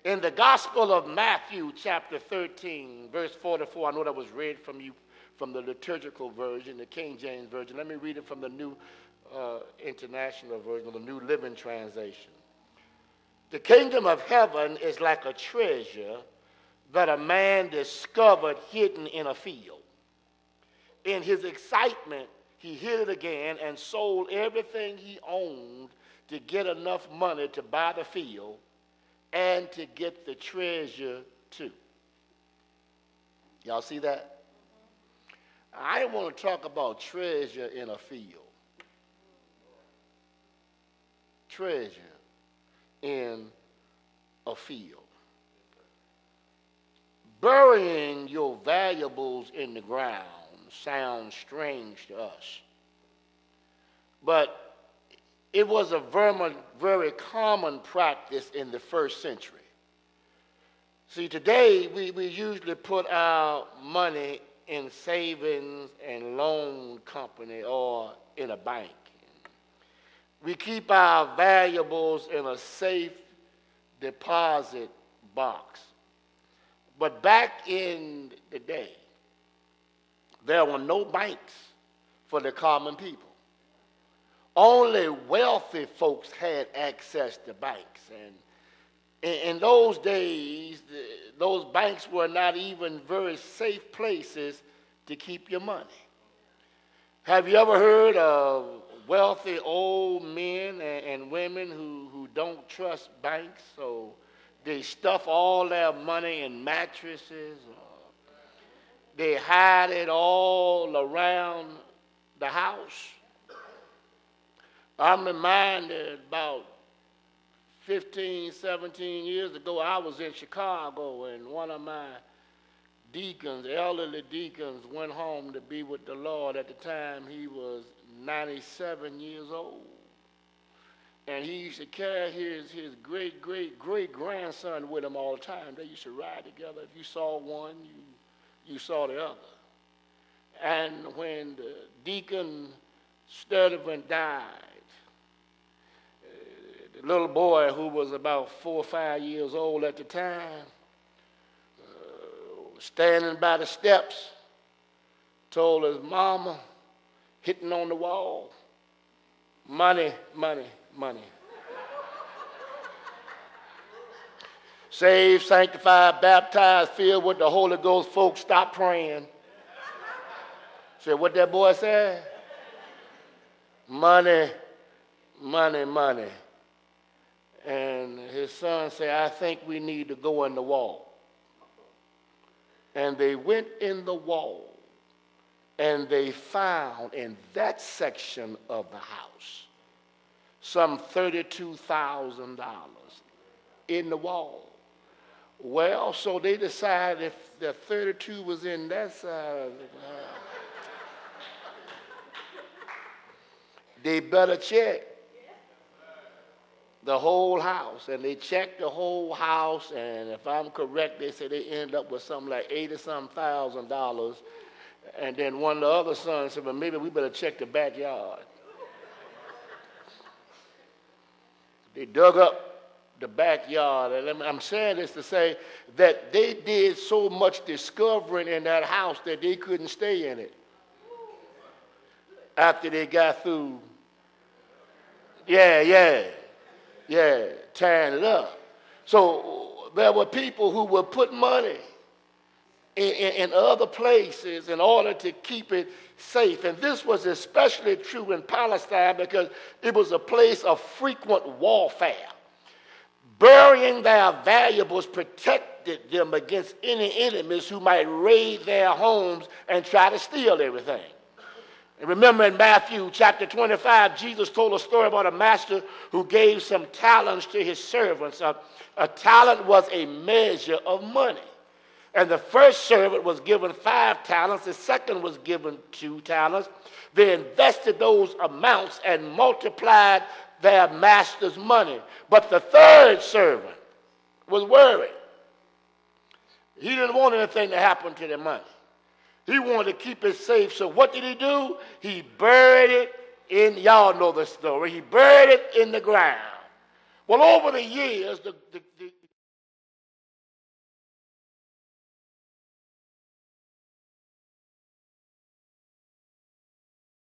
In the Gospel of Matthew, chapter 13, verse 44, I know that was read from you from the liturgical version, the King James Version. Let me read it from the New International Version, or the New Living Translation. The kingdom of heaven is like a treasure that a man discovered hidden in a field. In his excitement, he hid it again and sold everything he owned to get enough money to buy the field and to get the treasure too. Y'all see that? I want to talk about treasure in a field. Treasure in a field. Burying your valuables in the ground sounds strange to us, but it was a very common practice in the first century. See, today we usually put our money in savings and loan company or in a bank. We keep our valuables in a safe deposit box. But back in the day, there were no banks for the common people. Only wealthy folks had access to banks. And in those days, those banks were not even very safe places to keep your money. Have you ever heard of wealthy old men and women who don't trust banks, so they stuff all their money in mattresses, they hide it all around the house? I'm reminded about 15, 17 years ago, I was in Chicago, and one of my deacons, elderly deacons, went home to be with the Lord. At the time, he was 97 years old. And he used to carry his great-great-great-grandson with him all the time. They used to ride together. If you saw one, you saw the other. And when the deacon Sturdivant died, the little boy, who was about 4 or 5 years old at the time, standing by the steps, told his mama, hitting on the wall, money, money, money. Saved, sanctified, baptized, filled with the Holy Ghost, folks, stop praying. Said what that boy said? Money, money, money. And his son said, I think we need to go in the wall. And they went in the wall, and they found in that section of the house some $32,000 in the wall. Well, so they decided if the 32 was in that side of the house, they better check the whole house. And they checked the whole house, and if I'm correct, they said they ended up with something like $80,000. And then one of the other sons said, well, maybe we better check the backyard. They dug up the backyard. And I'm saying this to say that they did so much discovering in that house that they couldn't stay in it after they got through. Yeah, tearing it up. So there were people who would put money in other places in order to keep it safe. And this was especially true in Palestine because it was a place of frequent warfare. Burying their valuables protected them against any enemies who might raid their homes and try to steal everything. And remember in Matthew chapter 25, Jesus told a story about a master who gave some talents to his servants. A talent was a measure of money. And the first servant was given 5 talents. The second was given 2 talents. They invested those amounts and multiplied their master's money. But the third servant was worried. He didn't want anything to happen to their money. He wanted to keep it safe. So what did he do? He buried it in, y'all know the story, he buried it in the ground. Well, over the years, the